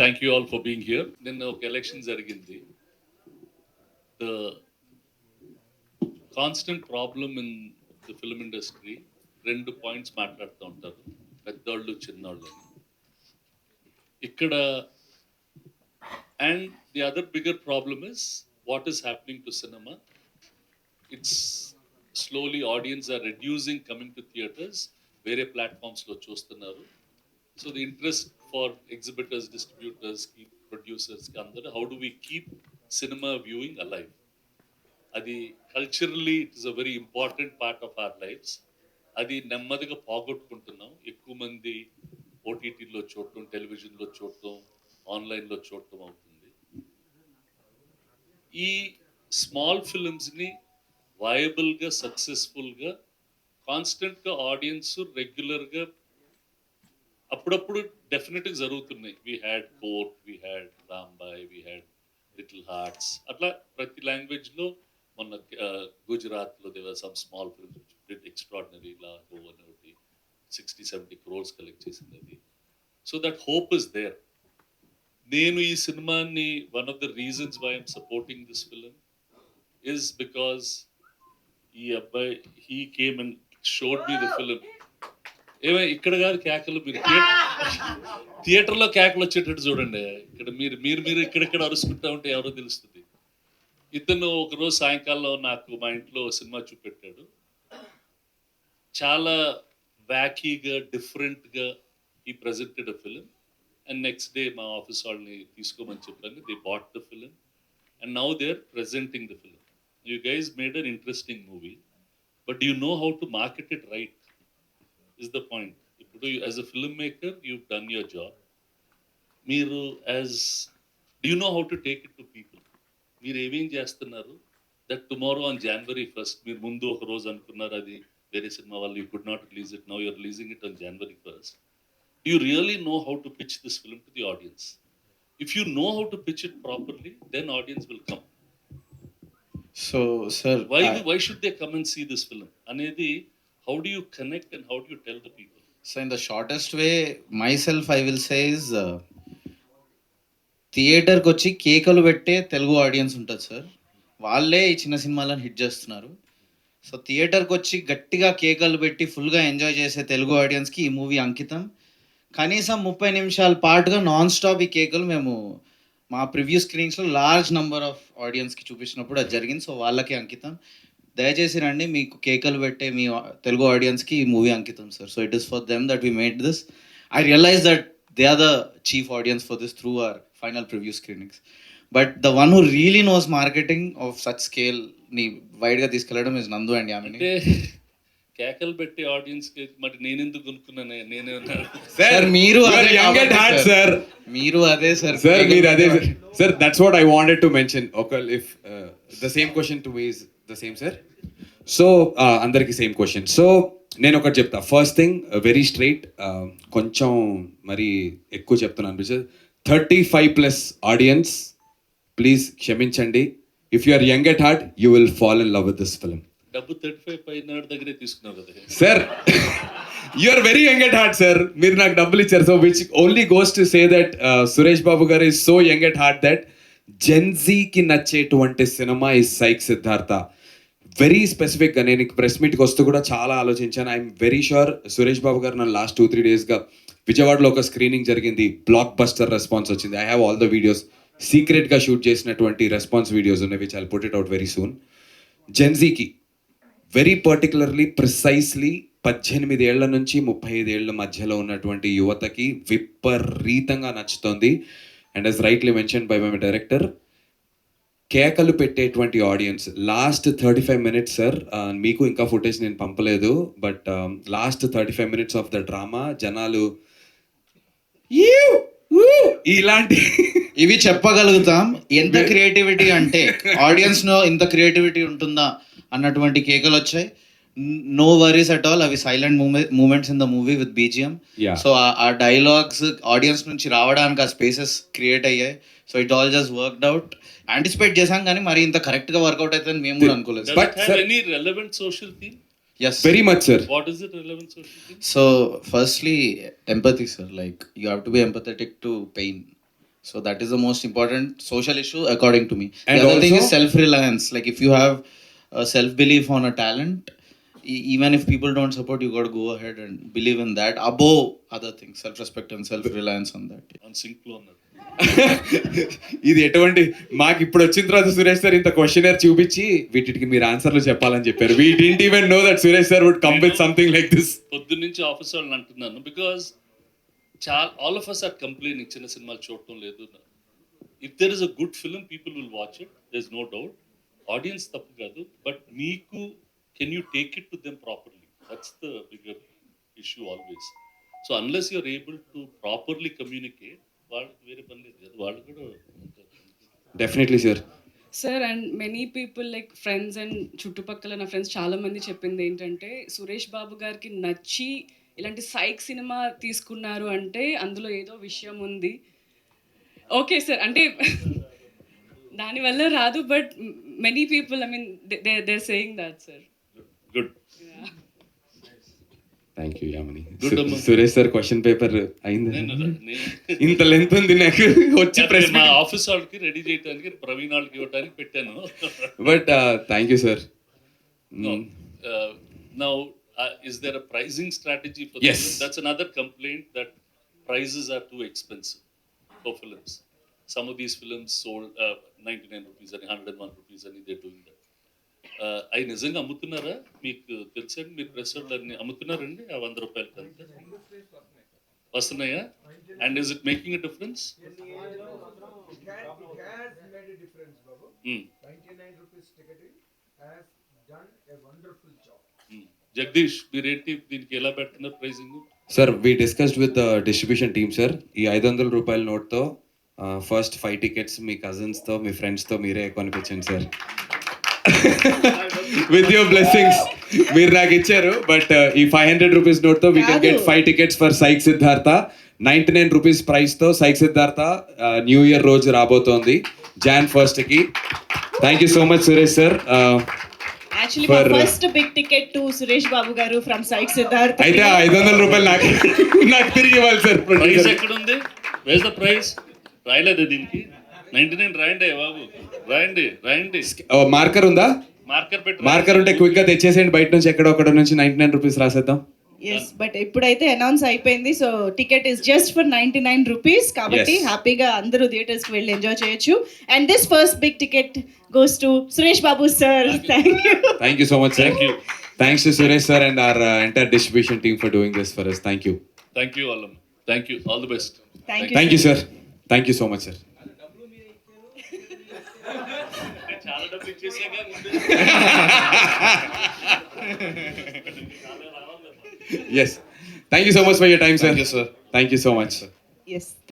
Thank you all for being here. Then elections జరిగింది. The constant problem in the film industry, రెండు points మాట్లాడుతూ ఉంటారు, పెద్దోళ్ళు చిన్నోళ్ళు అని. ఇక్కడ and the other bigger problem is what is happening to cinema. It's slowly audience are reducing coming to theatres. వేరే ప్లాట్ఫామ్స్లో చూస్తున్నారు. So the interest for exhibitors, distributors, producers అందరూ how do we keep cinema viewing alive. అది culturally it is a very important part of our lives. అది నెమ్మదిగా పోగొట్టుకుంటున్నాం. ఎక్కువ మంది ఓటీటీలో చూడటం, టెలివిజన్లో చూడటం, ఆన్లైన్లో చూడటం అవుతుంది. ఈ స్మాల్ ఫిల్మ్స్ని వయబుల్గా, సక్సెస్ఫుల్గా, కాన్స్టెంట్గా ఆడియన్స్ రెగ్యులర్గా అప్పుడప్పుడు డెఫినెట్గా జరుగుతున్నాయి. We had Court, we had Rambai, we had Little Hearts, అట్లా ప్రతి లాంగ్వేజ్లో. మొన్న గుజరాత్లో there some small films did extraordinary, Lalo అని ఒకటి 60-70 crores కలెక్ట్ చేసింది అది. So that hope is there. నేను ఈ సినిమాని one of the reasons why I'm supporting this film is because ఈ అబ్బాయి he came and showed me the film. ఏమో ఇక్కడ కాదు కేకలు, మీరు థియేటర్లో కేకలు వచ్చేటట్టు చూడండి. ఇక్కడ మీరు మీరు మీరు ఇక్కడిక్కడ అరుచుకుంటా ఉంటే ఎవరో తెలుస్తుంది. ఇతను ఒకరోజు సాయంకాలం నాకు మా ఇంట్లో సినిమా చూపెట్టాడు. చాలా వ్యాకీగా, డిఫరెంట్గా ఈ presented a film. And next day మా ఆఫీస్ వాళ్ళని తీసుకోమని చెప్పాను. They bought the film and now they are presenting the film. You guys made an interesting movie, but you know how to market it right is the point. ఇప్పుడు as a film maker you done your job. మీరు as do you know how to take it to people. మీరు ఏమేం చేస్తున్నారు that tomorrow on January 1st మీరు ముందు ఒక రోజు అనుకున్నారు అది వేరే సినిమా వాళ్ళు, you could not release it, now you're releasing it on January 1st. You really know how to pitch this film to the audience. If you know how to pitch it properly then audience will come. So sir, why should they come and see this film అనేది how do you connect and how do you tell the people. So in the shortest way myself I will say is థియేటర్కి వచ్చి కేకలు పెట్టే Telugu audience ఉంటుంది sir. వాళ్ళే ఈ చిన్న సినిమాలను హిట్ చేస్తున్నారు. సో థియేటర్కి వచ్చి గట్టిగా కేకలు పెట్టి ఫుల్గా ఎంజాయ్ చేసే తెలుగు ఆడియన్స్కి ఈ మూవీ అంకితం. కనీసం 30 నిమిషాల పాటుగా నాన్ స్టాప్ ఈ కేకలు మేము మా ప్రివ్యూ స్క్రీన్స్లో లార్జ్ నెంబర్ ఆఫ్ ఆడియన్స్కి చూపించినప్పుడు అది జరిగింది. సో వాళ్ళకి అంకితం. దయచేసి రండి, మీకు కేకలు పెట్టే మీ తెలుగు ఆడియన్స్కి ఈ మూవీ అంకితం sir. So it is for them that we made this. I realize that they are the chief audience for this through our final preview screenings. But the one who really knows marketing of such స్కేల్ని వైడ్గా తీసుకెళ్ళడం is నందు and Yamini. కేకలు పెట్టే audience కి మరి నేను ఎందుకు కొనుక్కున్నాను? నేనే సార్ మీరు అదే యంగ్ అట్ హార్ట్ సార్. మీరు అదే సార్. సార్ మీరు అదే sir. That's what I wanted to mention. ఒక if the same question too is the same sir. So అందరికి సేమ్ క్వశ్చన్. సో నేను ఒకటి చెప్తా. ఫస్ట్ థింగ్ వెరీ స్ట్రైట్, కొంచెం మరి ఎక్కువ చెప్తున్నాను అనిపించదు. 35+ ఆడియన్స్ ప్లీజ్ క్షమించండి. If you are young at heart you will fall in love with this film. డబ్బు 35 పైన దగ్గరే తీసుకున్నారు కదా sir. You are very young at heart sir. మీరు నాకు డబ్బులు ఇచ్చారు. So which only goes to say that Suresh Babu garu is so young at heart that జెన్జీకి నచ్చేటువంటి సినిమా ఈ సైక్ సిద్ధార్థ. వెరీ స్పెసిఫిక్గా నేను ప్రెస్ మీట్కి వస్తూ కూడా చాలా ఆలోచించాను. I'm very sure Suresh Babu garu నన్ను లాస్ట్ 2-3 డేస్గా విజయవాడలో ఒక స్క్రీనింగ్ జరిగింది, బ్లాక్ బస్టర్ రెస్పాన్స్ వచ్చింది. I have all the videos, సీక్రెట్గా షూట్ చేసినటువంటి రెస్పాన్స్ వీడియోస్ ఉన్నాయి, which I put it out very soon. జెన్జీకి వెరీ పర్టికులర్లీ ప్రిసైస్లీ 18 ఏళ్ల నుంచి 35 ఏళ్ల మధ్యలో ఉన్నటువంటి యువతకి విపరీతంగా నచ్చుతోంది. And as rightly mention by my director, కేకలు పెట్టేటువంటి ఆడియన్స్. లాస్ట్ 35 minutes సార్, మీకు ఇంకా ఫుటేజ్ నేను పంపలేదు, but last 35 minutes of the drama జనాలు ఇలాంటి ఇవి చెప్పగలుగుతాం. ఎంత క్రియేటివిటీ అంటే ఆడియన్స్ లో ఇంత క్రియేటివిటీ ఉంటుందా అన్నటువంటి కేకలు వచ్చాయి. No worries at all. అవి silent moments in the movie with BGM. So ఆ డైలాగ్స్ ఆడియన్స్ నుంచి రావడానికి ఆ స్పేసెస్ క్రియేట్ అయ్యాయి. So it all just worked out. Anticipate చేసాం కానీ మరి ఇంత కరెక్ట్ గా వర్కౌట్ అవుతుందని మేము కూడా అనుకోలేదు. Does it have any relevant social theme? Yes. Very much, sir. What is it relevant social theme? So firstly, empathy, sir. Like you have to be empathetic to pain. So that is the most important social issue according to me. And The other thing is also- self-reliance. Like if you have a self-belief on a talent, even if people don't support, you got to go ahead and believe in that above other things. Self-respect and self-reliance on that. On sync లో ఉన్నారు. ఇది ఎటువంటి మాకు ఇప్పుడు వచ్చిన తర్వాత Suresh sir ఇంత questionnaire చూపించి వీటికి మీరు ఆన్సర్లు చెప్పాలని చెప్పారు. We didn't even know that Suresh sir would come with something like this. పొద్దున్న నుంచి ఆఫీస్ వాళ్ళని అంటున్నాను, because all of us are complaining చిన్న సినిమాలు చూడటం లేదు. If there is a good film people will watch it, there is no doubt. Audience తప్పు కాదు, బట్ మీకు can you take it to them properly, that's the bigger issue always. So unless you're able to properly communicate, వాళ్ళు వేరే పని లేదు కదా, వాళ్ళు కూడా definitely sir. Sir and many people like friends and చుట్టుపక్కల నా ఫ్రెండ్స్ చాలా మంది చెప్పింది ఏంటంటే సురేష్ బాబు గారికి నచ్చి ఇలాంటి సైక్ సినిమా తీసుకున్నారు అంటే అందులో ఏదో విషయం ఉంది. ఓకే సార్, అంటే దానివల్ల రాదు, but many people I mean they saying that sir. Good. Thank you Yamini. Good అమ్మా. సురేష్ సార్ క్వశ్చన్ పేపర్ అయింది. ఇంత లెంత్ ఉంది నాకు వచ్చి ప్రెస్ మా ఆఫీస్ వాళ్ళకి రెడీ చేయడానికి, ప్రవీణ్ వాళ్ళకి ఇవ్వడానికి పెట్టాను. But thank you sir. Now, is there a pricing strategy for Yes. this? That's another complaint, that prices are too expensive for films. Some of these films sold 99 rupees and 101 rupees and they're doing that. అవి నిజంగా అమ్ముతున్నారా? మీకు తెలుసండి, మీరు press వాళ్ళని అమ్ముతున్నారండి ఆ 100 రూపాయలకి అంతా వస్తున్నాయా? And is it making a difference? It has made a difference, Babu. 99 rupees ticketing has done a wonderful job. Jagadish, మీరేంటి దీనికి ఎలా పెడుతున్నారు pricing? Sir we discussed with the distribution team sir. ఈ 500 రూపాయల నోట్తో ఫస్ట్ 5 టికెట్స్ మీ కజిన్స్తో మీ ఫ్రెండ్స్తో మీరే కొనిపించండి సార్. విత్ యువర్ బ్లెస్సింగ్స్ మీరు నాకు ఇచ్చారు. బట్ ఈ 500 రూపీస్ నోట్తో we can get 5 tickets for Psych Siddhartha. 99 rupees ప్రైస్తో సైక్ సిద్ధార్థ న్యూ ఇయర్ రోజు రాబోతోంది Jan 1st కి. Thank you so much Suresh sir. Actually, For- my first big ticket to Suresh Babu Garu from Site Siddharth. అయితే ఆ 500 రూపాయలు నాకు తిరిగి ఇవ్వాలి సార్. ప్రైస్ ఎక్కడ ఉంది? వేస్ ద ప్రైస్? రాయలేదు దీనికి 99 రాయండి బాబు, రాయండి. మార్కర్ ఉందా? మార్కర్ పెట్టి మార్కర్ ఉంటే క్విక్ గా తెచ్చేసేయండి బయట నుంచి, ఎక్కడో ఒకటి నుంచి 99 రూపీస్ రాసేద్దాం. Yes, but ఇప్పుడైతే అనౌన్స్ అయిపోయింది. So ticket is just for 99 rupees కాబట్టి Yes. హ్యాపీగా అందరూ థియేటర్స్ కి వెళ్ళి ఎంజాయ్ చేయొచ్చు. And this first big ticket goes to Suresh Babu sir. Thank you. Thank you so much, sir. Thank you. Thanks to Suresh sir and our entire distribution team for doing this for us. Thank you. Thank you all, thank you, all the best. Thank you. Thank you, sir. Thank you so much, sir. చాలా డబ్బులు ఇచ్చేసాగా ముందు. Yes. Thank you so much for your time, sir. Thank you, sir. Thank you so much. Yes.